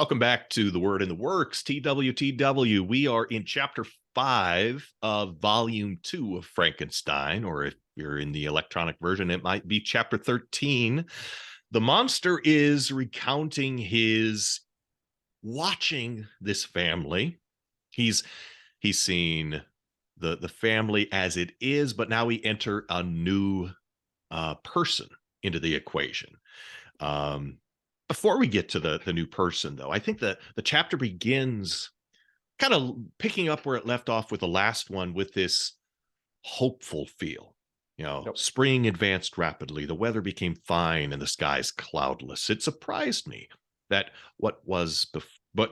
Welcome back to The Word in the Works, TWTW. We are in chapter 5 of volume 2 of Frankenstein, or if you're in the electronic version, it might be chapter 13. The monster is recounting his watching this family. He's seen the family as it is, but now we enter a new person into the equation. Before we get to the new person, though, I think that the chapter begins kind of picking up where it left off with the last one, with this hopeful feel. Yep. Spring advanced rapidly, the weather became fine, and the skies cloudless. It surprised me that what was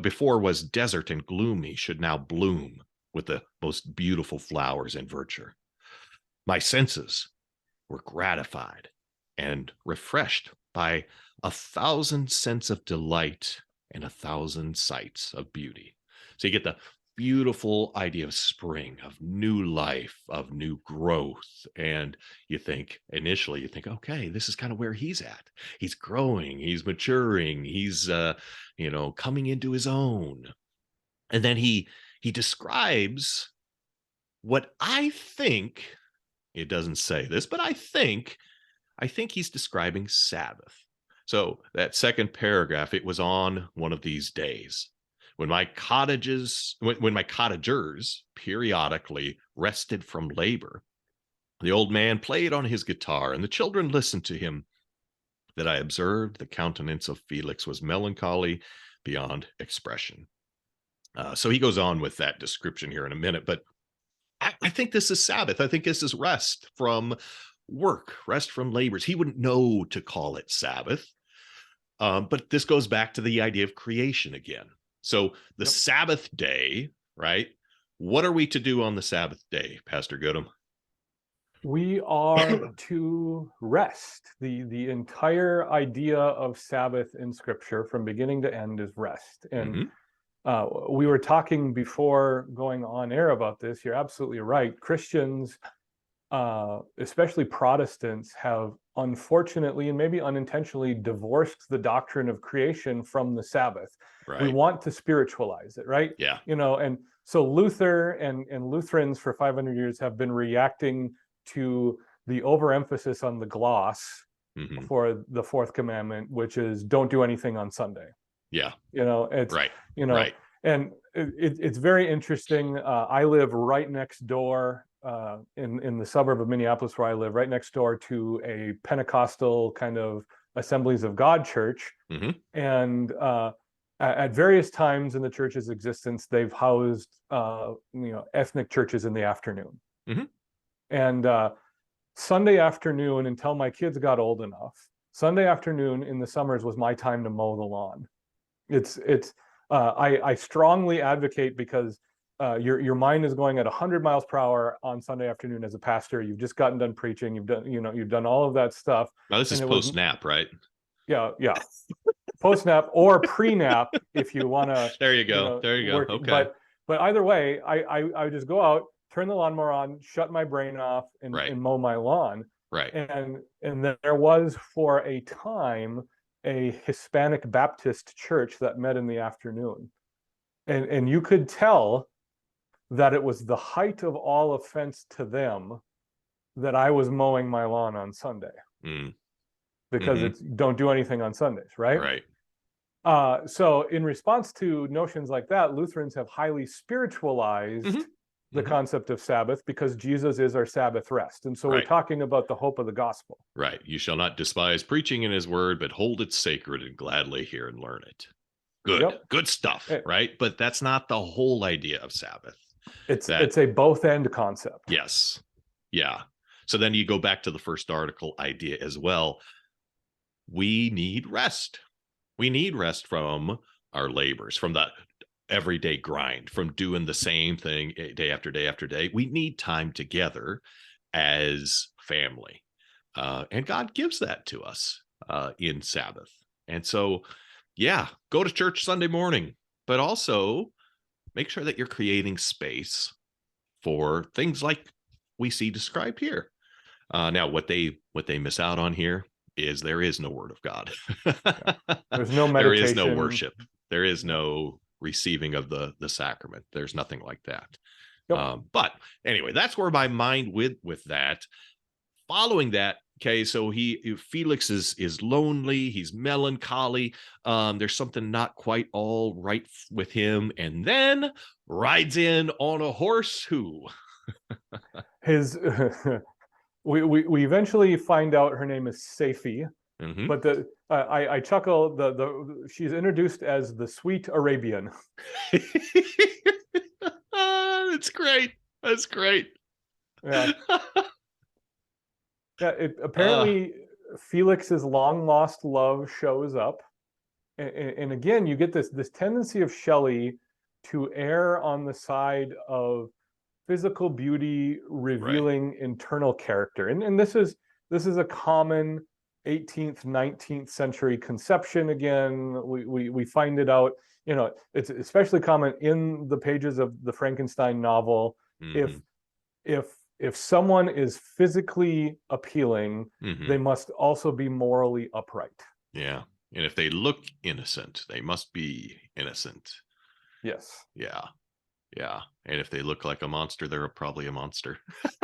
before was desert and gloomy should now bloom with the most beautiful flowers in verdure. My senses were gratified and refreshed by 1,000 scents of delight and 1,000 sights of beauty. So you get the beautiful idea of spring, of new life, of new growth. And initially you think, okay, this is kind of where he's at. He's growing, he's maturing, he's coming into his own. And then he describes what I think, it doesn't say this, but I think he's describing Sabbath. So that second paragraph, it was on one of these days when my cottagers periodically rested from labor. The old man played on his guitar and the children listened to him. That I observed the countenance of Felix was melancholy beyond expression. So he goes on with that description here in a minute, but I think this is Sabbath. I think this is rest from work, rest from labors. He wouldn't know to call it Sabbath. But this goes back to the idea of creation again. So the Yep. Sabbath day, right? What are we to do on the Sabbath day, Pastor Goodham? We are to rest. The entire idea of Sabbath in Scripture from beginning to end is rest. And we were talking before going on air about this. You're absolutely right. Christians, especially Protestants, have unfortunately and maybe unintentionally divorced the doctrine of creation from the Sabbath. Right. We want to spiritualize it, right? Yeah. And so Luther and Lutherans for 500 years have been reacting to the overemphasis on the gloss for the fourth commandment, which is don't do anything on Sunday. Yeah. It's right. Right. And it's very interesting. I live right next door in the suburb of Minneapolis where I live, right next door to a Pentecostal kind of Assemblies of God church. And at various times in the church's existence, they've housed ethnic churches in the afternoon. And Sunday afternoon, until my kids got old enough, Sunday afternoon in the summers was my time to mow the lawn. I strongly advocate, because your mind is going at 100 miles per hour on Sunday afternoon as a pastor. You've just gotten done preaching. You've done all of that stuff. Now this is post nap, right? Yeah. Post nap or pre nap if you want to. There you go. Work. Okay. But either way, I just go out, turn the lawnmower on, shut my brain off, and mow my lawn. Right. And there was for a time a Hispanic Baptist church that met in the afternoon. And you could tell that it was the height of all offense to them that I was mowing my lawn on Sunday. Because it's don't do anything on Sundays, right? Right. So in response to notions like that, Lutherans have highly spiritualized the concept of Sabbath, because Jesus is our Sabbath rest. And so we're talking about the hope of the gospel. Right. You shall not despise preaching in his word, but hold it sacred and gladly hear and learn it. Good. Yep. Good stuff, right? But that's not the whole idea of Sabbath. It's a both end concept. Yes. Yeah. So then you go back to the first article idea as well. We need rest. We need rest from our labors, from the everyday grind, from doing the same thing day after day after day. We need time together as family. And God gives that to us in Sabbath. And so, yeah, go to church Sunday morning, but also make sure that you're creating space for things like we see described here. Now, what they miss out on here is there is no word of God. There's no meditation. There is no worship. There is no receiving of the sacrament. There's nothing like that. Yep. But anyway, that's where my mind with that. Following that, okay, so Felix is lonely, he's melancholy. There's something not quite all right with him, and then rides in on a horse who His we eventually find out her name is Safi, mm-hmm. but I chuckle, the she's introduced as the sweet Arabian. That's great. That's great. Yeah. Yeah, uh, apparently Felix's long lost love shows up, and again you get this tendency of Shelley to err on the side of physical beauty right. revealing internal character, and this is a common 18th 19th century conception. Again, we find it out, it's especially common in the pages of the Frankenstein novel. if Mm-hmm. if if someone is physically appealing, Mm-hmm. they must also be morally upright. Yeah. And if they look innocent, they must be innocent. Yes. Yeah. Yeah. And if they look like a monster, they're probably a monster.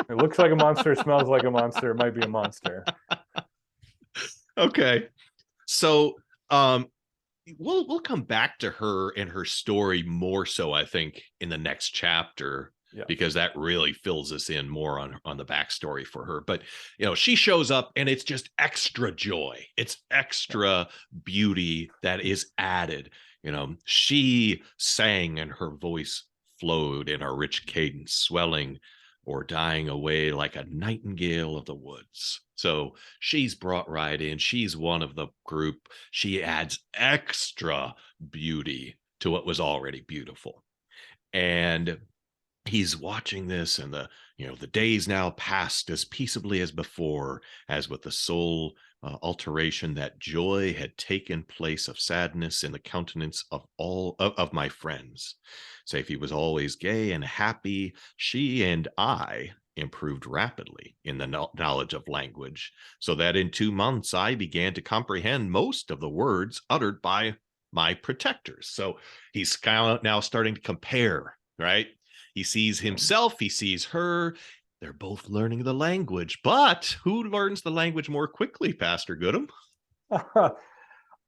It looks like a monster, smells like a monster, it might be a monster. Okay. So um we'll come back to her and her story more so, I think, in the next chapter, Yeah. because that really fills us in more on the backstory for her. But she shows up and it's just extra joy. It's extra beauty that is added. She sang and her voice flowed in a rich cadence, swelling or dying away like a nightingale of the woods. So she's brought right in. She's one of the group. She adds extra beauty to what was already beautiful. And he's watching this, and the days now passed as peaceably as before, as with the sole alteration that joy had taken place of sadness in the countenance of all of my friends. Safety was always gay and happy. She and I improved rapidly in the knowledge of language, so that in 2 months I began to comprehend most of the words uttered by my protectors. So he's kind of now starting to compare, right? He sees himself, he sees her. They're both learning the language, but who learns the language more quickly, Pastor Goodham?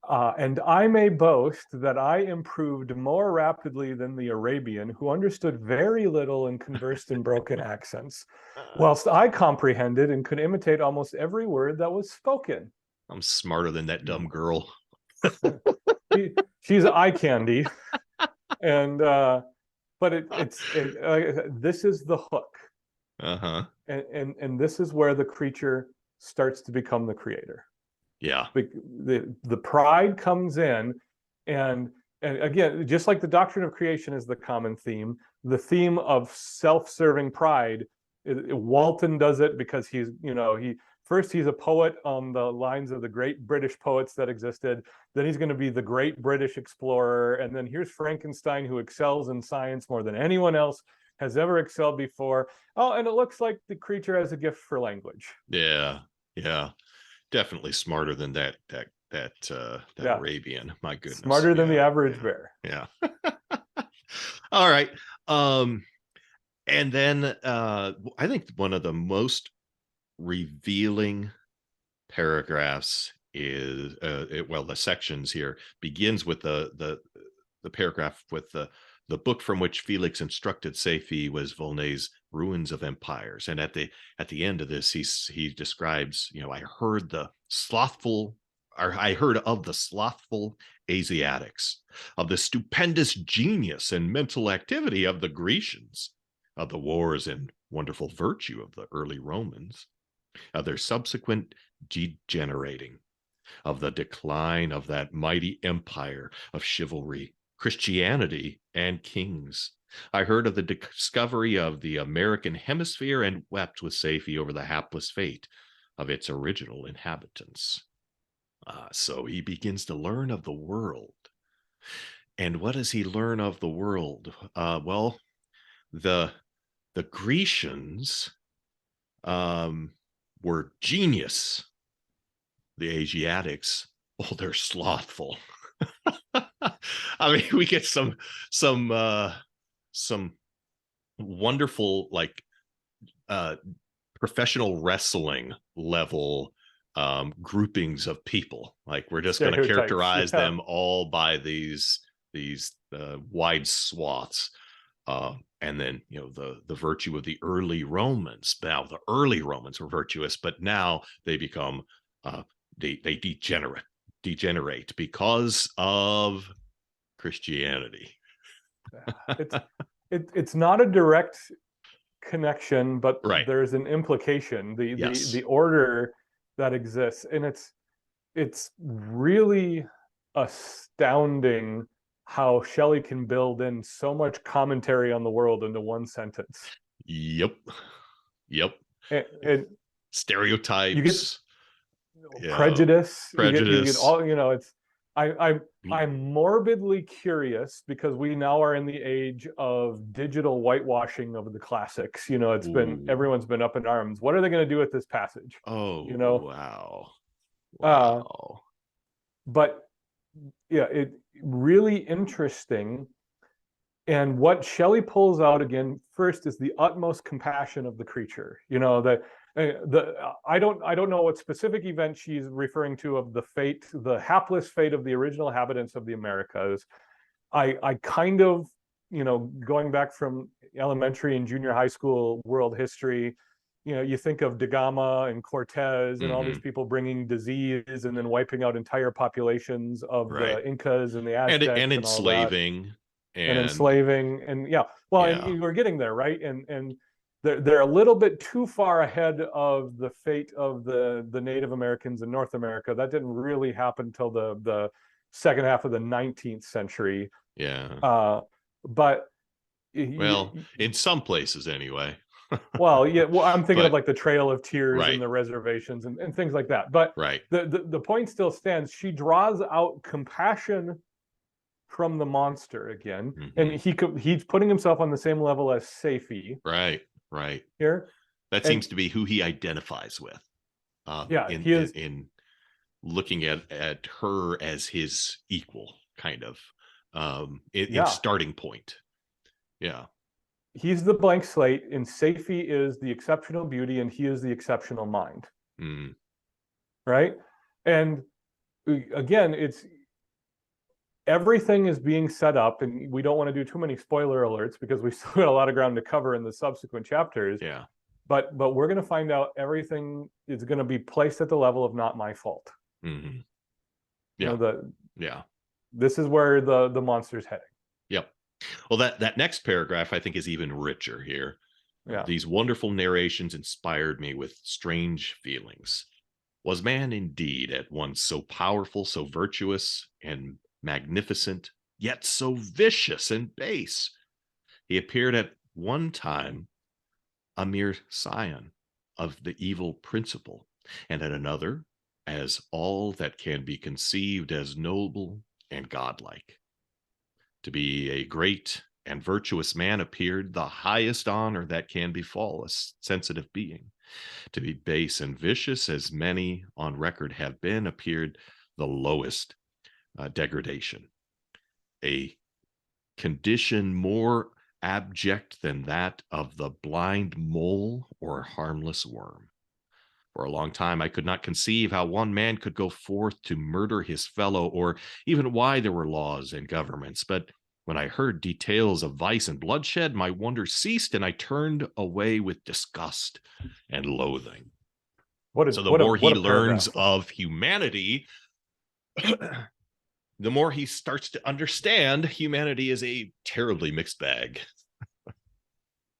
And I may boast that I improved more rapidly than the Arabian, who understood very little and conversed in broken accents, whilst I comprehended and could imitate almost every word that was spoken. I'm smarter than that dumb girl. She's eye candy, and but this is the hook, Uh-huh. and this is where the creature starts to become the creator. Yeah. The pride comes in, and again, just like the doctrine of creation is the common theme, the theme of self-serving pride, Walton does it because he's a poet on the lines of the great British poets that existed. Then he's going to be the great British explorer, and then here's Frankenstein, who excels in science more than anyone else has ever excelled before. Oh, and it looks like the creature has a gift for language. Yeah. Yeah. Definitely smarter than that Yeah. Arabian. My goodness. Smarter than the Yeah. average Yeah. bear. Yeah. All right. And then I think one of the most revealing paragraphs is the sections here begins with the paragraph with the book from which Felix instructed Safie was Volney's Ruins of Empires. And at the end of this, he describes, I heard of the slothful Asiatics, of the stupendous genius and mental activity of the Grecians, of the wars and wonderful virtue of the early Romans, of their subsequent degenerating, of the decline of that mighty empire of chivalry, Christianity, and kings. I heard of the discovery of the American hemisphere and wept with Safie over the hapless fate of its original inhabitants. So he begins to learn of the world. And what does he learn of the world? Well, the Grecians were genius. The Asiatics, they're slothful. I mean, we get some some wonderful like uh professional wrestling level groupings of people. Like we're just going to Stereotypes. characterize Yeah. them all by these wide swaths. And then the virtue of the early Romans. Now the early Romans were virtuous, but now they become they degenerate because of Christianity. It's it's not a direct connection, but Right. there's an implication. The Yes. order that exists, and it's really astounding how Shelley can build in so much commentary on the world into one sentence. Yep. Yep. And you get Stereotypes. Yeah. prejudice. You get Prejudice. all, it's I'm morbidly curious because we now are in the age of digital whitewashing of the classics. It's been Ooh. everyone's been up in arms. What are they going to do with this passage? Oh, You know, wow. uh, Wow. but yeah, it really interesting. And what Shelley pulls out again first is the utmost compassion of the creature. That I don't know what specific event she's referring to of the hapless fate of the original inhabitants of the Americas. I kind of, going back from elementary and junior high school world history, you think of Da Gama and Cortez and all these Mm-hmm. people bringing disease and then wiping out entire populations of Right. the Incas and the And Aztecs and all that, enslaving and and enslaving, and yeah, well, and yeah. you were getting there, right? And they're a little bit too far ahead of the fate of the Native Americans in North America. That didn't really happen till the second half of the 19th century. Yeah. But Well, in some places anyway. well, yeah, well, I'm thinking of But like the Trail of Tears and right. the reservations and things like that. But Right. the point still stands. She draws out compassion from the monster again, and Mm-hmm. he's putting himself on the same level as Safie Right. Right. here. That And seems to be who he identifies with. yeah, In he is. looking at her as his equal, kind of, in Yeah, starting point. Yeah. he's the blank slate, and Safie is the exceptional beauty, and he is the exceptional mind. Mm. Right, and again, it's everything is being set up, and we don't want to do too many spoiler alerts because we still got a lot of ground to cover in the subsequent chapters. Yeah. But we're going to find out everything is going to be placed at the level of not my fault. Mm-hmm. You Yeah. know, Yeah. this is where the monster's heading. Yep. Well, that next paragraph I think is even richer here. Yeah. These wonderful narrations inspired me with strange feelings. Was man indeed at once so powerful, so virtuous and magnificent, yet so vicious and base? He appeared at one time a mere scion of the evil principle, and at another as all that can be conceived as noble and godlike. To be a great and virtuous man appeared the highest honor that can befall a sensitive being. To be base and vicious, as many on record have been, appeared the lowest degradation. A condition more abject than that of the blind mole or harmless worm. For a long time, I could not conceive how one man could go forth to murder his fellow, or even why there were laws and governments. But when I heard details of vice and bloodshed, my wonder ceased, and I turned away with disgust and loathing. So the more he What a learns paragraph. of humanity, the more he starts to understand humanity is a terribly mixed bag.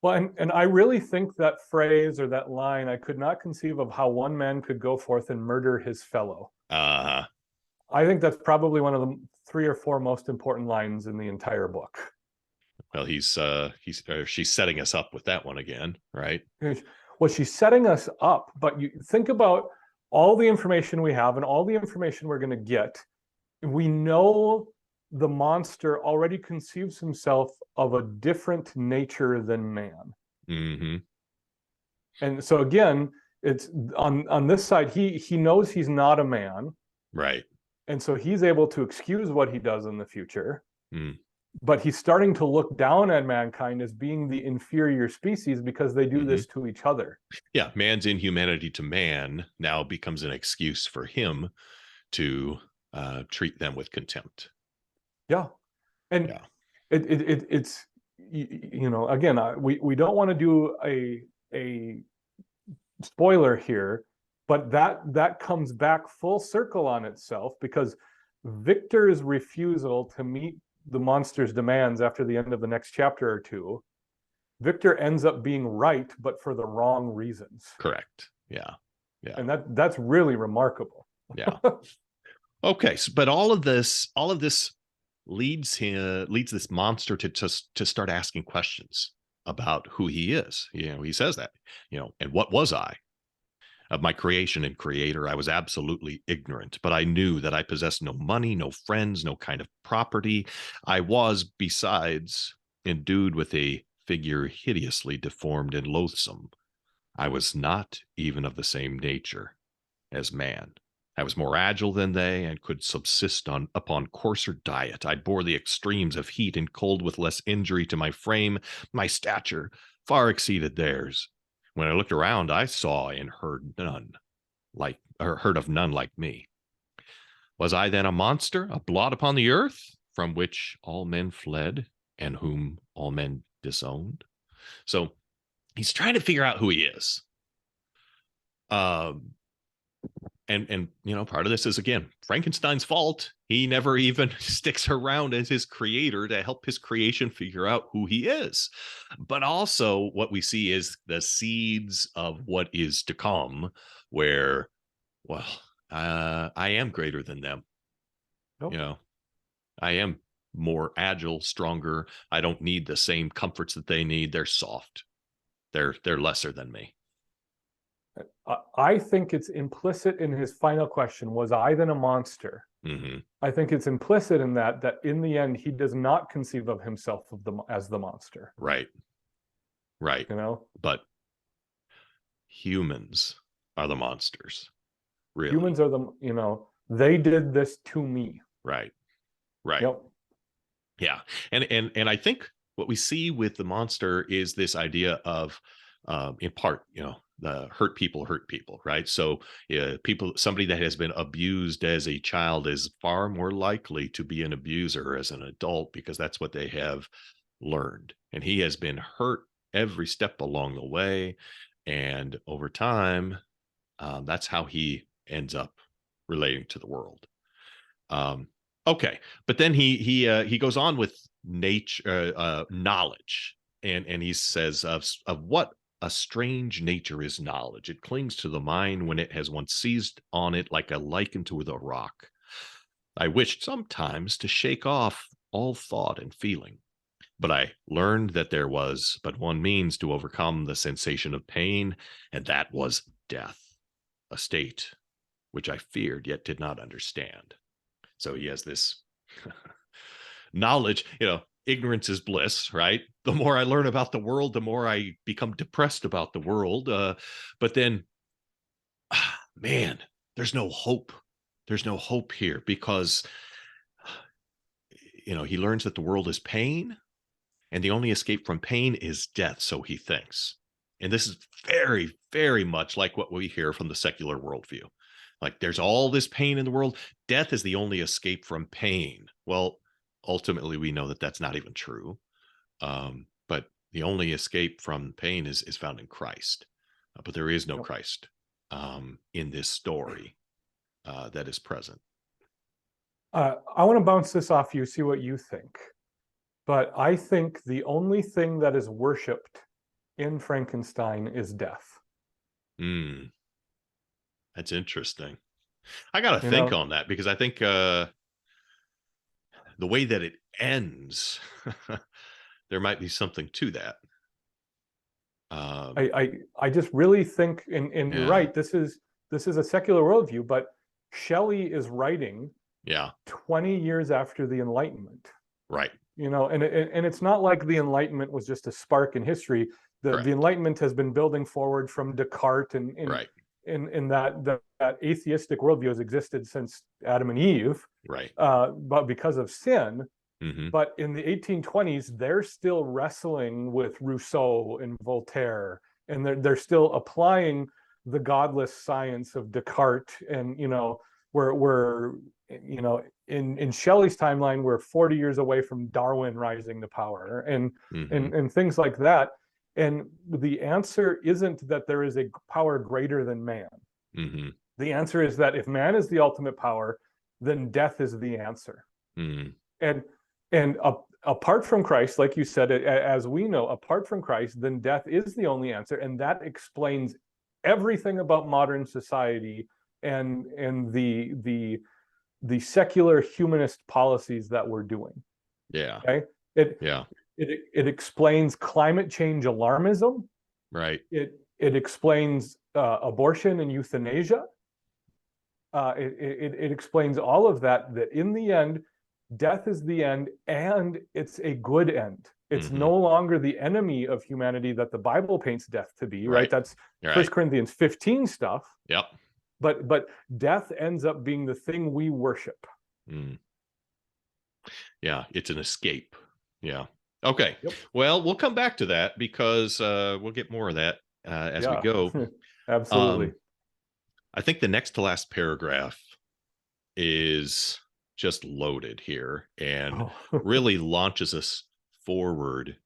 Well, and I really think that phrase or that line, I could not conceive of how one man could go forth and murder his fellow. I think that's probably one of the 3 or 4 most important lines in the entire book. Well, she's setting us up with that one again, right? Well, she's setting us up, but you think about all the information we have and all the information we're going to get. We know the monster already conceives himself of a different nature than man. Mm-hmm. And so again, it's on this side, he knows he's not a man. Right. And so he's able to excuse what he does in the future. Mm. but he's starting to look down at mankind as being the inferior species because they do Hmm. this to each other. Yeah, man's inhumanity to man now becomes an excuse for him to treat them with contempt. Yeah, and Yeah. it's again, we don't want to do a spoiler here, but that comes back full circle on itself because Victor's refusal to meet the monster's demands after the end of the next chapter or two, Victor ends up being right, but for the wrong reasons. Correct. Yeah. Yeah. And that's really remarkable. Yeah. Okay. So, but all of this leads this monster to start asking questions about who he is. He says that, and what was I? Of my creation and creator, I was absolutely ignorant, but I knew that I possessed no money, no friends, no kind of property. I was, besides, endued with a figure hideously deformed and loathsome. I was not even of the same nature as man. I was more agile than they and could subsist upon coarser diet. I bore the extremes of heat and cold with less injury to my frame. My stature far exceeded theirs. When I looked around, I saw and heard of none like me. Was I then a monster, a blot upon the earth, from which all men fled and whom all men disowned? So he's trying to figure out who he is. Um, and part of this is, again, Frankenstein's fault. He never even sticks around as his creator to help his creation figure out who he is. But also what we see is the seeds of what is to come, where, well, I am greater than them. Nope. I am more agile, stronger. I don't need the same comforts that they need. They're soft. They're lesser than me. I think it's implicit in his final question, was I then a monster? Mm-hmm. I think it's implicit in that in the end he does not conceive of himself as the monster. Right. Right. But humans are the monsters. Really. Humans are they did this to me. Right. Right. Yep. Yeah. And I think what we see with the monster is this idea of, in part, the hurt people, right? So somebody that has been abused as a child is far more likely to be an abuser as an adult, because that's what they have learned. And he has been hurt every step along the way. And over time, that's how he ends up relating to the world. Okay, but then he goes on with knowledge, and he says of what a strange nature is knowledge. It clings to the mind when it has once seized on it like a lichen to the rock. I wished sometimes to shake off all thought and feeling, but I learned that there was but one means to overcome the sensation of pain, and that was death, a state which I feared yet did not understand. So he has this knowledge, ignorance is bliss, right? The more I learn about the world, the more I become depressed about the world. But then, man, there's no hope. There's no hope here because, he learns that the world is pain and the only escape from pain is death. So he thinks. And this is very, very much like what we hear from the secular worldview. Like there's all this pain in the world. Death is the only escape from pain. Well, ultimately, we know that that's not even true. But the only escape from pain is found in Christ. But there is no Christ in this story that is present. I want to bounce this off you, see what you think. But I think the only thing that is worshipped in Frankenstein is death. That's interesting. I got to think on that because I think the way that it ends, there might be something to that. I just really think, and you're right, this is a secular worldview, but Shelley is writing 20 years after the Enlightenment. Right. And it's not like the Enlightenment was just a spark in history. The Enlightenment has been building forward from Descartes and that atheistic worldview has existed since Adam and Eve. Right. But because of sin, Hmm. But in the 1820s, they're still wrestling with Rousseau and Voltaire, and they're still applying the godless science of Descartes. And we're in Shelley's timeline, we're 40 years away from Darwin rising to power, and Hmm. and things like that. And the answer isn't that there is a power greater than man. Hmm. The answer is that if man is the ultimate power, then death is the answer. Hmm. And and apart from Christ, like you said, as we know, apart from Christ, then death is the only answer, and that explains everything about modern society and the secular humanist policies that we're doing. Yeah. Okay, it Yeah. it explains climate change alarmism. Right. It explains abortion and euthanasia. It explains all of that. That in the end, death is the end, and it's a good end. It's Hmm. no longer the enemy of humanity that the Bible paints death to be, right? Right. That's Right. 1 Corinthians 15 stuff. Yep. But death ends up being the thing we worship. Mm. Yeah. It's an escape. Yeah. Okay. Yep. Well, we'll come back to that because we'll get more of that as we Yeah. go. Absolutely. Um, I think the next to last paragraph is just loaded here and Oh. really launches us forward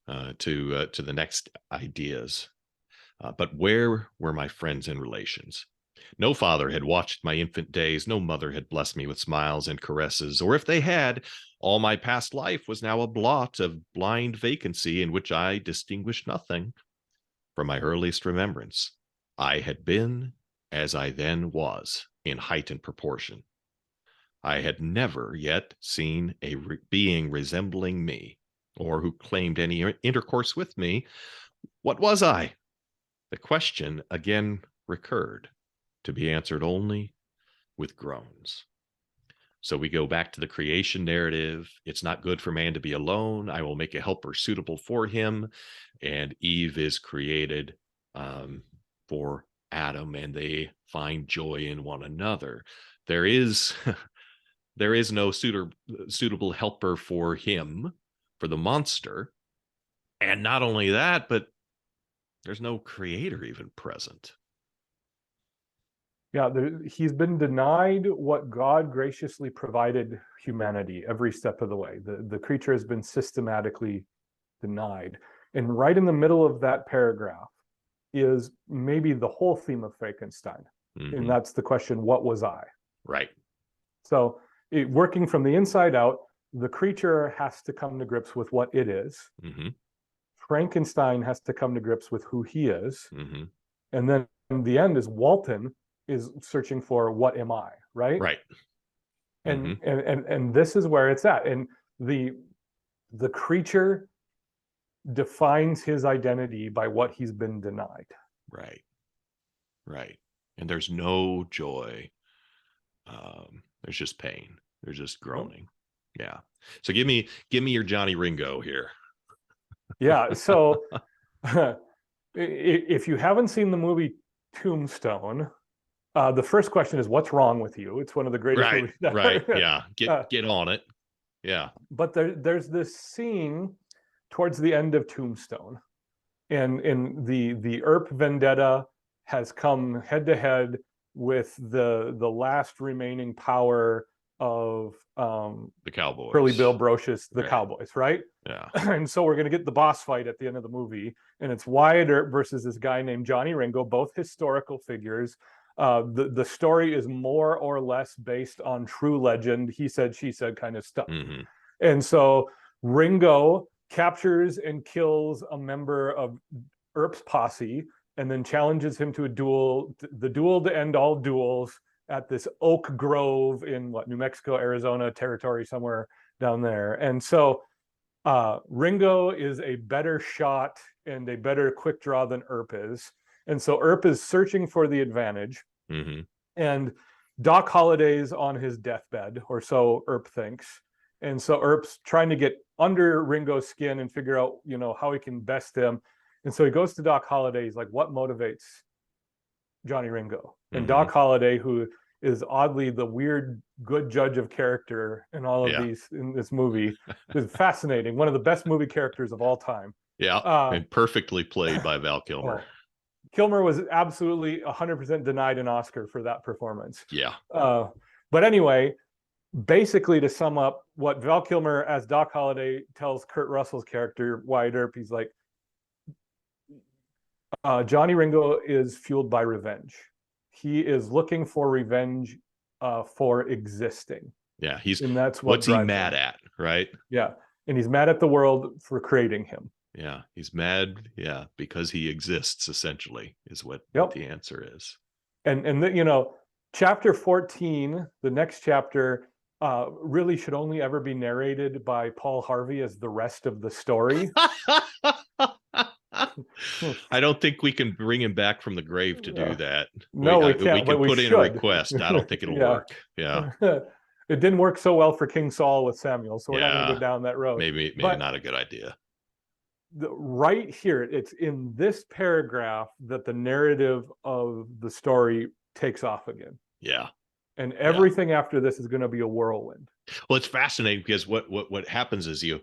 to the next ideas. But where were my friends and relations? No father had watched my infant days. No mother had blessed me with smiles and caresses. Or if they had, all my past life was now a blot of blind vacancy in which I distinguished nothing from my earliest remembrance. I had been as I then was in height and proportion. I had never yet seen a being resembling me or who claimed any intercourse with me. What was I? The question again recurred, to be answered only with groans. So we go back to the creation narrative. It's not good for man to be alone. I will make a helper suitable for him. And Eve is created um, for Adam, and they find joy in one another. There is there is no suitable helper for him, for the monster. And not only that, but there's no creator even present. Yeah, he's been denied what God graciously provided humanity every step of the way. The creature has been systematically denied. And right in the middle of that paragraph is maybe the whole theme of Frankenstein. And Hmm. that's the question, what was I? Right. So, working from the inside out, the creature has to come to grips with what it is. Hmm. Frankenstein has to come to grips with who he is. Hmm. And then in the end is Walton is searching for what am I, right? Right. And Hmm. and this is where it's at. And the creature defines his identity by what he's been denied. Right. Right. And there's no joy. There's just pain. There's just groaning. Yeah. So give me your Johnny Ringo here. Yeah. So if you haven't seen the movie Tombstone, the first question is, what's wrong with you? It's one of the greatest Right. movies Right. ever. Yeah. Get on it. Yeah. But there's this scene towards the end of Tombstone, and in the Earp vendetta has come head to head with the last remaining power of The Curly Bill Cowboys. Brocious, the Right. Cowboys, right? Yeah. And so we're going to get the boss fight at the end of the movie, and it's Wyatt Earp versus this guy named Johnny Ringo, both historical figures. The story is more or less based on true legend, he said, she said kind of stuff. Hmm. And so Ringo captures and kills a member of Earp's posse and then challenges him to a duel, the duel to end all duels at this oak grove in New Mexico, Arizona territory, somewhere down there. And so Ringo is a better shot and a better quick draw than Earp is. And so Earp is searching for the advantage. Hmm. And Doc Holliday's on his deathbed, or so Earp thinks. And so Earp's trying to get under Ringo's skin and figure out, how he can best him. And so he goes to Doc Holliday. He's like, what motivates Johnny Ringo? And Hmm. Doc Holliday, who is oddly the weird good judge of character in all of Yeah. these in this movie. It's fascinating. One of the best movie characters of all time. Yeah. Uh, And perfectly played by Val Kilmer. oh, Kilmer was absolutely 100% denied an Oscar for that performance. Yeah. But anyway, basically to sum up, what Val Kilmer as Doc Holliday tells Kurt Russell's character Wyatt Earp, he's like, Johnny Ringo is fueled by revenge. He is looking for revenge for existing. Yeah. And that's what What's he drives mad him. at, right? Yeah. And he's mad at the world for creating him. Yeah. He's mad. Yeah. Because he exists, essentially, is what Yep. the answer is. And you know, chapter 14, the next chapter, really should only ever be narrated by Paul Harvey as the rest of the story. I don't think we can bring him back from the grave to do that. No, we can't, We can but we put in should. a request. I don't think it'll Yeah. work. Yeah. It didn't work so well for King Saul with Samuel, so we're not going to Yeah. go down that road. Maybe But not a good idea. right here, it's in this paragraph that the narrative of the story takes off again. Yeah. And everything after this is going to be a whirlwind. Well, it's fascinating because what happens is you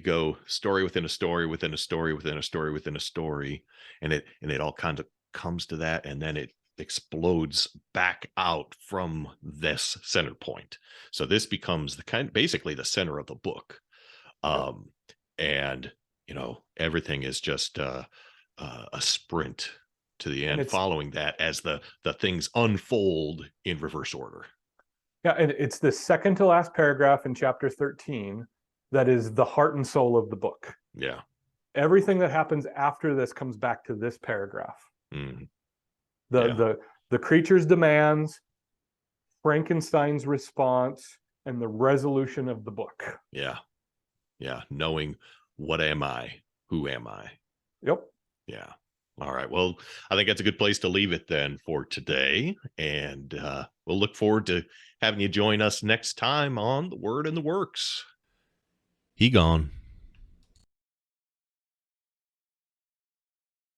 go story within a story within a story within a story within a story, and it all kind of comes to that, and then it explodes back out from this center point. So this becomes basically the center of the book. And you know, everything is just a sprint to the end following that as the things unfold in reverse order. Yeah, and it's the second to last paragraph in chapter 13 that is the heart and soul of the book. Yeah. Everything that happens after this comes back to this paragraph. Mm. The creature's demands, Frankenstein's response, and the resolution of the book. Yeah. Yeah. Knowing what am I? Who am I? Yep. Yeah. All right. Well, I think that's a good place to leave it then for today. And we'll look forward to having you join us next time on The Word in the Works. He gone.